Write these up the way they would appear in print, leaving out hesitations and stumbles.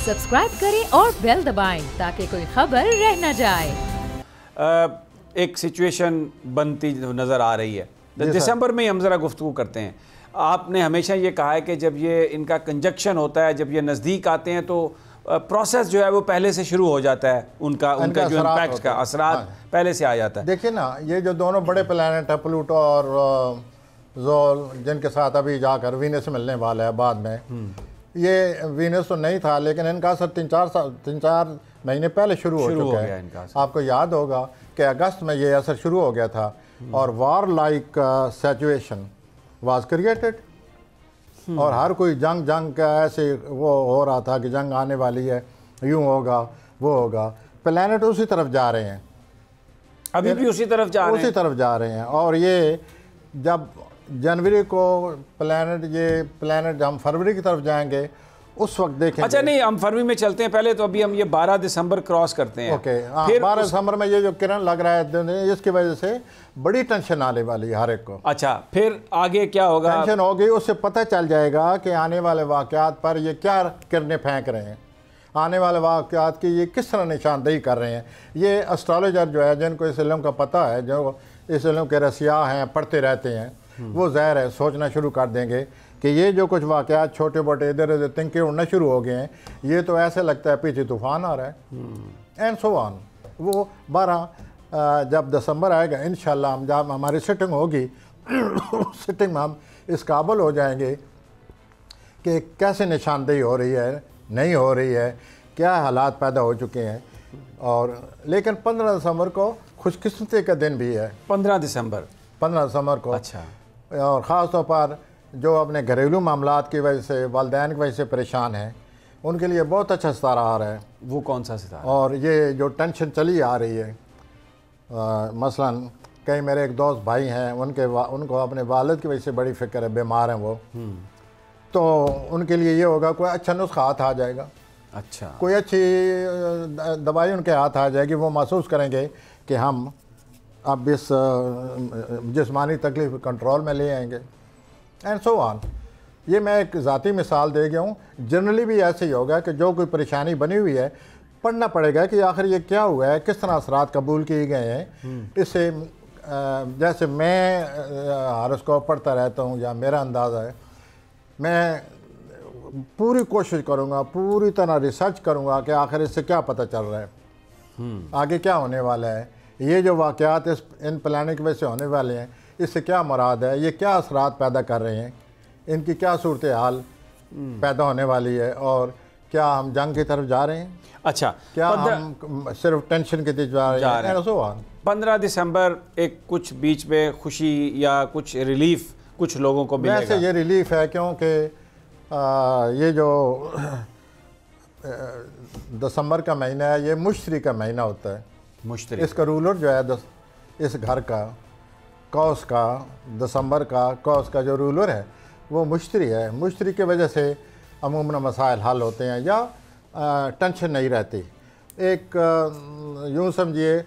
Subscribe करें और bell दबाएं ताकि कोई खबर रह न जाए। एक सिचुएशन बनती नज़र आ रही है, दिसंबर में ही हम ज़रा गुफ्तगू करते हैं। आपने हमेशा ये कहा है कि जब ये इनका कंजक्शन होता है, जब ये नज़दीक आते हैं तो प्रोसेस जो है वो पहले से शुरू हो जाता है, उनका जो इम्पैक्ट का असरात पहले से आ जाता है। देखिए ना, ये जो दोनों बड़े प्लैनेट है प्लूटो और ज़ोल, जिनके साथ अभी जाकर वीनस मिलने वाला है बाद में, ये वीनस तो नहीं था लेकिन इनका असर 3-4 महीने पहले शुरू हो चुका है। आपको याद होगा कि अगस्त में ये असर शुरू हो गया था और वार लाइक सिचुएशन वाज क्रिएटेड और हर कोई जंग का ऐसे वो हो रहा था कि जंग आने वाली है, यूं होगा वो होगा। प्लैनेट उसी तरफ जा रहे हैं, अभी भी उसी तरफ जा रहे हैं। और ये जब जनवरी को प्लैनेट हम फरवरी की तरफ जाएंगे उस वक्त देखेंगे। अच्छा नहीं, हम फरवरी में चलते हैं पहले, तो अभी हम ये 12 दिसंबर क्रॉस करते हैं। ओके, फिर 12 दिसंबर में ये जो किरण लग रहा है इसकी वजह से बड़ी टेंशन आने वाली है हर एक को। अच्छा, फिर आगे क्या होगा? टेंशन होगी, उससे पता चल जाएगा कि आने वाले वाक़यात पर ये क्या किरणें फेंक रहे हैं, आने वाले वाक़यात की ये किस तरह निशानदेही कर रहे हैं। ये एस्ट्रोलॉजर जो है, जिनको इस इल्म का पता है, जो इस इल्म के रसिया हैं, पढ़ते रहते हैं, वो ज़ाहिर है सोचना शुरू कर देंगे कि ये जो कुछ वाक़यात छोटे मोटे इधर उधर तिनके उड़ना शुरू हो गए हैं, ये तो ऐसे लगता है पीछे तूफ़ान आ रहा है एंड सो ऑन। वो 12 जब दिसंबर आएगा इंशाल्लाह, हम जब हमारी सिटिंग होगी सिटिंग में हम इस काबिल हो जाएंगे कि कैसे निशानदेही हो रही है, नहीं हो रही है, क्या हालात पैदा हो चुके हैं। और लेकिन 15 दिसंबर को खुशकिस्मती का दिन भी है। 15 दिसंबर को। अच्छा। और ख़ास तौर पर जो अपने घरेलू मामलात की वजह से, वालिदैन की वजह से परेशान हैं, उनके लिए बहुत अच्छा सितारा आ रहा है। वो कौन सा सितारा? और ये जो टेंशन चली आ रही है, मसलन कई मेरे एक दोस्त भाई हैं, उनको अपने वालिद की वजह से बड़ी फ़िक्र है, बीमार हैं वो, तो उनके लिए ये होगा कोई अच्छा नुस्खा हाथ आ जाएगा। अच्छा, कोई अच्छी दवाई उनके हाथ आ जाएगी, वो महसूस करेंगे कि हम अब इस जिस्मानी तकलीफ कंट्रोल में ले आएंगे एंड सो ऑन। ये मैं एक ज़ाती मिसाल दे गया हूँ। जनरली भी ऐसे ही होगा कि जो कोई परेशानी बनी हुई है, पढ़ना पड़ेगा कि आखिर ये क्या हुआ है, किस तरह असरात कबूल किए गए हैं। इससे जैसे मैं हॉरोस्कोप पढ़ता रहता हूँ या मेरा अंदाज़ा है, मैं पूरी कोशिश करूँगा, पूरी तरह रिसर्च करूँगा कि आखिर इससे क्या पता चल रहा है, आगे क्या होने वाला है, ये जो वाक़यात इन प्लानिंग की वजह से होने वाले हैं, इससे क्या मुराद है, ये क्या असरात पैदा कर रहे हैं, इनकी क्या सूरत हाल पैदा होने वाली है, और क्या हम जंग की तरफ जा रहे हैं। अच्छा, क्या हम सिर्फ टेंशन की तरफ जा रहे हैं। 15 दिसंबर एक कुछ बीच में खुशी या कुछ रिलीफ कुछ लोगों को मिलेगा। वैसे ये रिलीफ है क्योंकि ये जो दिसंबर का महीना है, ये मुश्तरी का महीना होता है। मुश्तरी, इसका रूलर जो है इस घर का, कौस का, दिसंबर का कौस का जो रूलर है वो मुश्तरी है। मुश्तरी की वजह से अमूमन मसाइल हल होते हैं या टेंशन नहीं रहती। एक यूँ समझिए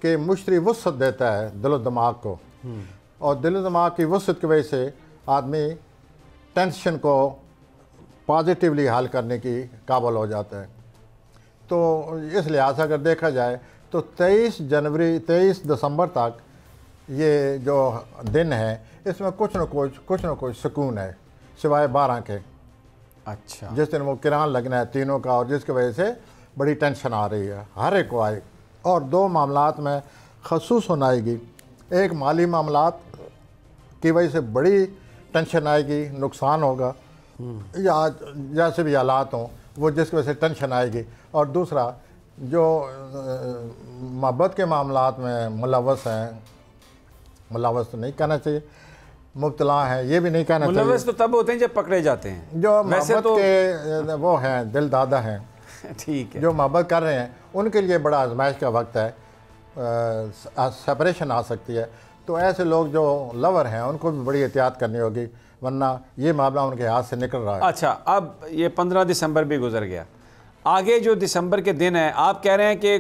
कि मुश्तरी वसत देता है दिल दिमाग को, और दिल दिमाग की वसत की वजह से आदमी टेंशन को पॉजिटिवली हल करने की काबिल हो जाता है। तो इस लिहाज से अगर देखा जाए तो 23 दिसंबर तक ये जो दिन है, इसमें कुछ न कुछ सुकून है सिवाय 12 के। अच्छा, जिस दिन वो किरान लगना है तीनों का, और जिसकी वजह से बड़ी टेंशन आ रही है हर एक को आए। और 2 मामलात में खसूस होना आएगी। एक माली मामलात की वजह से बड़ी टेंशन आएगी, नुकसान होगा या जैसे भी हालात हों वो, जिसकी वजह से टेंशन आएगी। और दूसरा जो मोहब्बत के मामलात में मुलव्वस हैं, मुलव्वस तो नहीं कहना चाहिए, मुब्तला हैं ये भी नहीं कहना चाहिए। मुलव्वस तो तब होते हैं जब पकड़े जाते हैं। जो मोहब्बत के वो हैं, दिल दादा हैं, ठीक है, जो मोहब्बत कर रहे हैं, उनके लिए बड़ा आजमाइश का वक्त है, सेपरेशन आ सकती है। तो ऐसे लोग जो लवर हैं उनको भी बड़ी एहतियात करनी होगी, वरना ये मामला उनके हाथ से निकल रहा है। अच्छा, अब ये 15 दिसंबर भी गुजर गया, आगे जो दिसंबर के दिन है, आप कह रहे हैं कि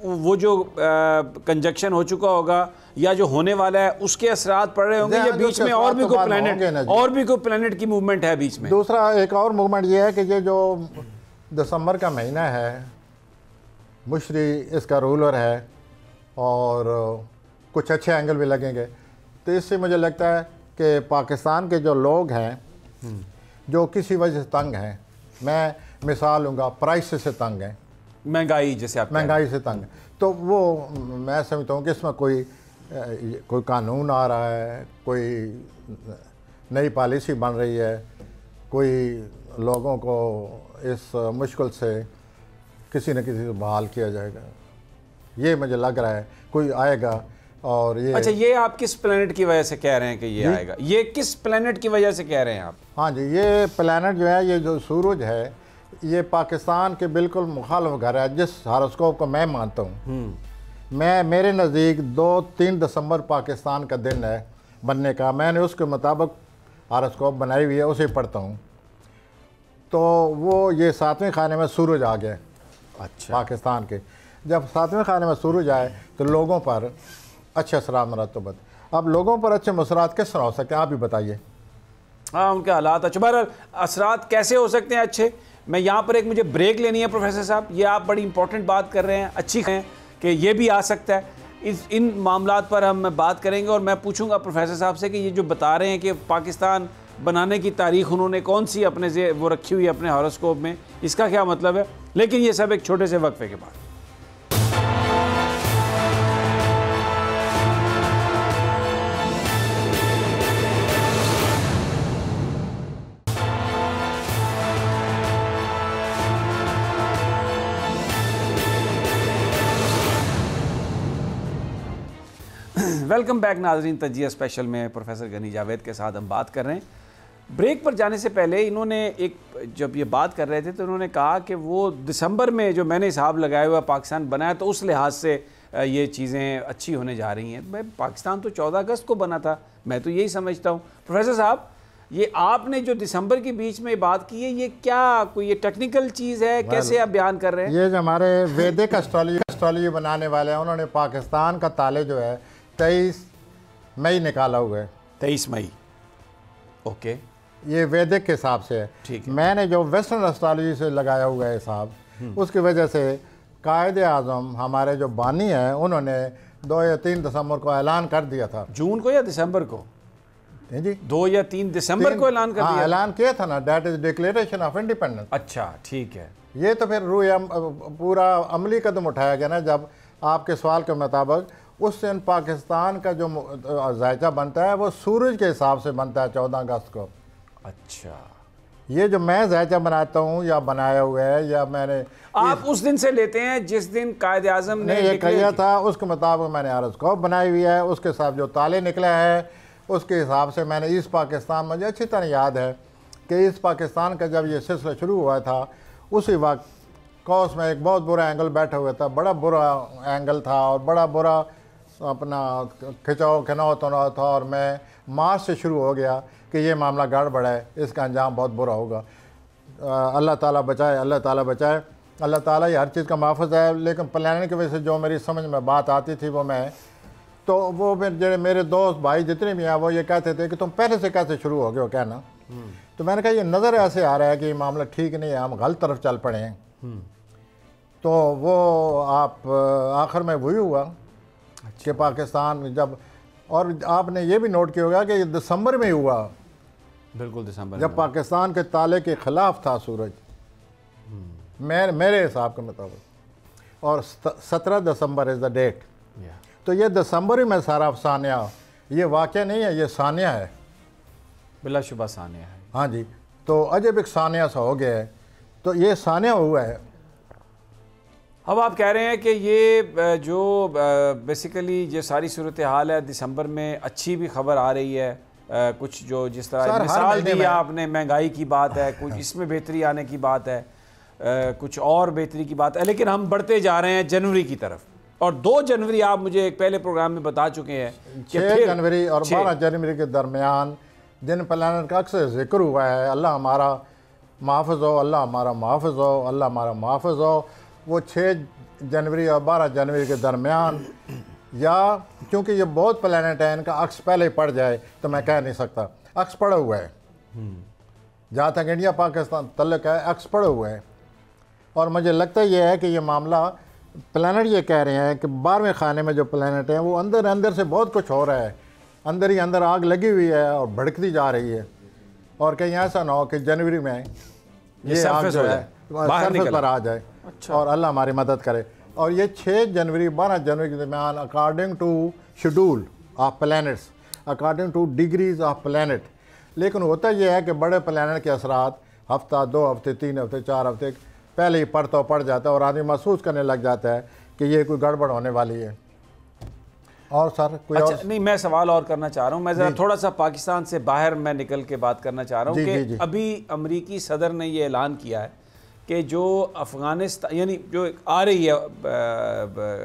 वो जो कंजक्शन हो चुका होगा या जो होने वाला है उसके असरात पड़ रहे होंगे, या बीच में और भी कोई प्लैनेट की मूवमेंट है बीच में? दूसरा एक और मूवमेंट ये है कि ये जो दिसंबर का महीना है, मुशरी इसका रूलर है और कुछ अच्छे एंगल भी लगेंगे। तो इससे मुझे लगता है कि पाकिस्तान के जो लोग हैं जो किसी वजह से तंग हैं, मैं मिसाल लूँगा प्राइस से तंग हैं, महंगाई जैसे आप महंगाई से तंग, तो वो मैं समझता हूँ कि इसमें कोई कानून आ रहा है, कोई नई पॉलिसी बन रही है, कोई लोगों को इस मुश्किल से किसी न किसी से बहाल किया जाएगा, ये मुझे लग रहा है कोई आएगा। और ये अच्छा, ये आप किस प्लेनेट की वजह से कह रहे हैं कि ये आएगा? ये किस प्लेनेट की वजह से कह रहे हैं आप? हाँ जी, ये प्लेनेट जो है, ये जो सूरज है, ये पाकिस्तान के बिल्कुल मुखालिफ घर है जिस हॉरोस्कोप को मैं मानता हूँ। मेरे नज़दीक 2-3 दिसंबर पाकिस्तान का दिन है बनने का, मैंने उसके मुताबिक हॉरोस्कोप बनाई हुई है, उसे पढ़ता हूँ। तो वो ये 7वें खाने में सूरज आ गया। अच्छा। पाकिस्तान के जब 7वें खाने में सूरज आए तो लोगों पर अच्छे असरात मरतबत। अब लोगों पर अच्छे असरात किस तरह हो सकते हैं, आप भी बताइए। हाँ, उनके हालात अच्छे, बहरहाल असरात कैसे हो सकते हैं अच्छे? मैं यहाँ पर एक मुझे ब्रेक लेनी है प्रोफेसर साहब, ये आप बड़ी इंपॉर्टेंट बात कर रहे हैं, अच्छी है कि ये भी आ सकता है। इन मामलात पर हम बात करेंगे और मैं पूछूंगा प्रोफेसर साहब से कि ये जो बता रहे हैं कि पाकिस्तान बनाने की तारीख उन्होंने कौन सी अपने वो रखी हुई है अपने हॉरोस्कोप में, इसका क्या मतलब है। लेकिन ये सब एक छोटे से वक्फे के बाद। वेलकम बैक नाजरीन, तजिया स्पेशल में प्रोफेसर गनी जावेद के साथ हम बात कर रहे हैं। ब्रेक पर जाने से पहले इन्होंने जब ये बात कर रहे थे तो उन्होंने कहा कि वो दिसंबर में जो मैंने हिसाब लगाया हुआ पाकिस्तान बनाया, तो उस लिहाज से ये चीज़ें अच्छी होने जा रही हैं। भाई पाकिस्तान तो 14 अगस्त को बना था, मैं तो यही समझता हूँ। प्रोफेसर साहब, ये आपने जो दिसंबर के बीच में बात की है, ये क्या कोई ये टेक्निकल चीज़ है, कैसे आप बयान कर रहे हैं? ये जो हमारे वैदिक एस्ट्रोलॉजी बनाने वाले हैं, उन्होंने पाकिस्तान का ताले जो है 23 मई निकाला हुआ है। 23 मई, ओके। ये वैदिक के हिसाब से है। ठीक है। मैंने जो वेस्टर्न एस्ट्रोलॉजी से लगाया हुआ है हिसाब, उसकी वजह से कायदे आज़म हमारे जो बानी हैं, उन्होंने 2 या 3 दिसंबर को ऐलान कर दिया था। जून को या दिसंबर को? जी, 2 या 3 दिसंबर को ऐलान कर दिया। ऐलान किया था ना, that is declaration of independence. अच्छा, ठीक है। ये तो फिर पूरा अमली कदम उठाया गया ना, जब आपके सवाल के मुताबिक उस दिन पाकिस्तान का जो जायचा बनता है वो सूरज के हिसाब से बनता है 14 अगस्त को। अच्छा, ये जो मैं जायचा बनाता हूँ या बनाया हुआ है, या मैंने आप उस दिन से लेते हैं जिस दिन कायदे आज़म ने ये किया था, उसके मुताबिक मैंने हॉरोस्कोप बनाई हुई है, उसके साथ जो ताले निकला है उसके हिसाब से मैंने ईस्ट पाकिस्तान, मुझे अच्छी तरह याद है कि ईस्ट पाकिस्तान का जब ये सिलसिला शुरू हुआ था, उसी वक्त कौस में एक बहुत बुरा एंगल बैठा हुआ था, बड़ा बुरा एंगल था और बड़ा बुरा अपना खिंचाव था, और मैं मार्च से शुरू हो गया कि ये मामला गड़बड़ है, इसका अंजाम बहुत बुरा होगा। अल्लाह ताला बचाए, अल्लाह ताला बचाए, अल्लाह ताला ही हर चीज़ का महफूज है। लेकिन प्लानिंग की वजह से जो मेरी समझ में बात आती थी वो फिर जो मेरे दोस्त भाई जितने भी हैं वो ये कहते थे कि तुम पहले से कैसे शुरू हो गए हो कहना। तो मैंने कहा ये नज़र ऐसे आ रहा है कि ये मामला ठीक नहीं है, हम गलत तरफ चल पड़े हैं। तो वो आखिर में वही हुआ कि पाकिस्तान जब, और आपने ये भी नोट किया होगा कि ये दिसंबर में हुआ। बिल्कुल, दिसंबर जब पाकिस्तान के ताले के ख़िलाफ़ था सूरज, मेरे हिसाब के मुताबिक, और 17 दिसंबर इज़ द डेट। तो ये दिसंबर ही में सारा सानिया, ये वाक़या नहीं है, ये सानिया है, बिलाशुबा सानिया है। हाँ जी, तो अजब एक सानिया सा हो गया है, तो ये सानिया हुआ है। अब आप कह रहे हैं कि ये जो बेसिकली ये सारी सूरत हाल है, दिसंबर में अच्छी भी खबर आ रही है, कुछ जो जिस तरह मिसाल दी आपने, महंगाई की बात है, कुछ इसमें बेहतरी आने की बात है, कुछ और बेहतरी की बात है, लेकिन हम बढ़ते जा रहे हैं जनवरी की तरफ। और 2 जनवरी आप मुझे एक पहले प्रोग्राम में बता चुके हैं कि 6 जनवरी और 12 जनवरी के दरमियान जिन प्लानट का अक्सर जिक्र हुआ है, अल्लाह हमारा महफूज हो, अल्लाह हमारा महफूज हो, अल्लाह हमारा महफूज हो, वो 6 जनवरी और 12 जनवरी के दरमियान, या क्योंकि ये बहुत प्लानट है, इनका अक्स पहले ही पड़ जाए तो मैं कह नहीं सकता। अक्स पड़ा हुआ है, जहाँ तक इंडिया पाकिस्तान तल्लुक़ है, अक्स पड़ा हुआ है। और मुझे लगता ये है कि ये मामला प्लैनेट ये कह रहे हैं कि 12वें खाने में जो प्लैनेट हैं वो अंदर अंदर से बहुत कुछ हो रहा है, अंदर ही अंदर आग लगी हुई है और भड़कती जा रही है, और कहीं ऐसा ना हो कि जनवरी में ये आग जो है सरफेस पर आ जाए। अच्छा। और अल्लाह हमारी मदद करे। और ये 6 जनवरी 12 जनवरी के दरमियान according to schedule of planets, according to degrees of planet. लेकिन होता यह है कि बड़े प्लैनेट के असरात हफ्ता, 2 हफ्ते, 3 हफ्ते, 4 हफ्ते पहले ही पड़ जाता है और आदमी महसूस करने लग जाता है कि ये कोई गड़बड़ होने वाली है। और सर कोई अच्छा, और? नहीं, मैं सवाल और करना चाह रहा हूँ। मैं ज़रा थोड़ा सा पाकिस्तान से बाहर मैं निकल के बात करना चाह रहा हूँ कि अभी अमरीकी सदर ने ये ऐलान किया है कि जो अफ़गानिस्तान, यानी जो आ रही है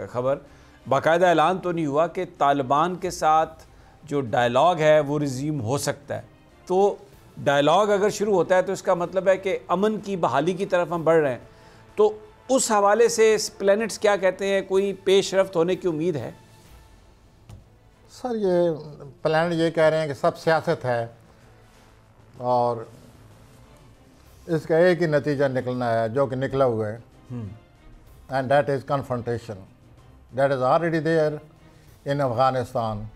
ख़बर, बाकायदा ऐलान तो नहीं हुआ कि तालिबान के साथ जो डायलॉग है वो रिज्यूम हो सकता है। तो डायलॉग अगर शुरू होता है तो इसका मतलब है कि अमन की बहाली की तरफ हम बढ़ रहे हैं। तो उस हवाले से प्लैनेट्स क्या कहते हैं, कोई पेशरफ्त होने की उम्मीद है? सर ये प्लैनेट ये कह रहे हैं कि सब सियासत है और इसका एक ही नतीजा निकलना है जो कि निकला हुआ है, and that is confrontation. That is already there in Afghanistan.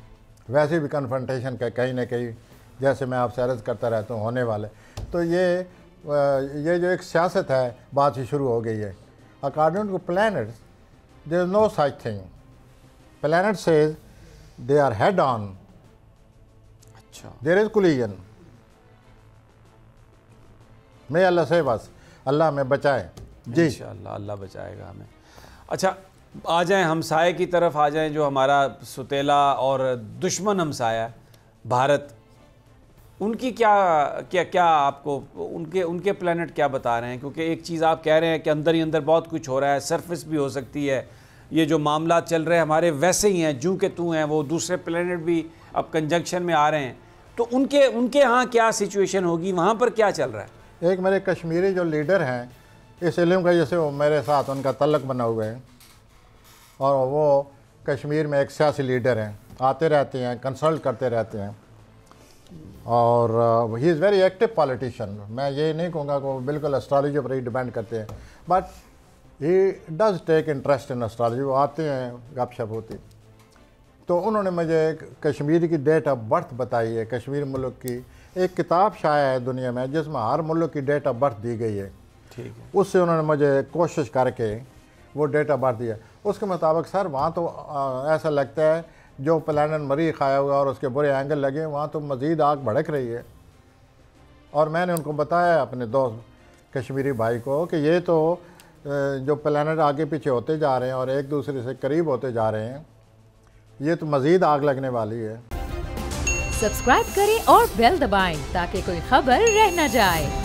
वैसे भी कन्फ्रंटेशन का कहीं ना कहीं, जैसे मैं आपसे अर्ज़ करता रहता हूँ, होने वाले। तो ये जो एक सियासत है बात ही शुरू हो गई है। According to planets there is no such thing. Planet says they are head on. अच्छा, देयर इज़ कोलिजन। मैं अल्लाह से बस अल्लाह में बचाए जी, इंशाअल्लाह अल्लाह बचाएगा हमें। अच्छा, आ जाएं हमसाये की तरफ, आ जाएं जो हमारा सुतेला और दुश्मन हमसाया भारत। उनकी क्या आपको उनके प्लैनेट क्या बता रहे हैं? क्योंकि एक चीज़ आप कह रहे हैं कि अंदर ही अंदर बहुत कुछ हो रहा है, सरफेस भी हो सकती है, ये जो मामला चल रहे हैं हमारे वैसे ही हैं, जूं के तू हैं, वो दूसरे प्लैनेट भी अब कंजंक्शन में आ रहे हैं। तो उनके यहाँ क्या सिचुएशन होगी, वहाँ पर क्या चल रहा है? एक मेरे कश्मीरी जो लीडर हैं इस इल्म का, जैसे वो मेरे साथ उनका तल्लक बना हुआ है और वो कश्मीर में एक सियासी लीडर हैं, आते रहते हैं, कंसल्ट करते रहते हैं और he is very active politician. मैं ये नहीं कहूँगा कि वो बिल्कुल एस्ट्रोलॉजी पर ही डिपेंड करते हैं, but he does take interest in astrology. वो आते हैं, गपशप होती। तो उन्होंने मुझे कश्मीर की डेट ऑफ बर्थ बताई है। कश्मीर मुल्क की एक किताब शाया है दुनिया में जिसमें हर मुल्क की डेट ऑफ बर्थ दी गई है। ठीक है। उससे उन्होंने मुझे कोशिश करके वो डेट ऑफ बर्थ दिया। उसके मुताबिक सर वहाँ तो ऐसा लगता है जो प्लैनेट मरीख आया हुआ और उसके बुरे एंगल लगे, वहाँ तो मज़ीद आग भड़क रही है। और मैंने उनको बताया अपने दोस्त कश्मीरी भाई को कि ये तो जो प्लैनेट आगे पीछे होते जा रहे हैं और एक दूसरे से करीब होते जा रहे हैं, ये तो मज़ीद आग लगने वाली है। सब्सक्राइब करें और बेल दबाएं ताकि कोई खबर रह न जाए।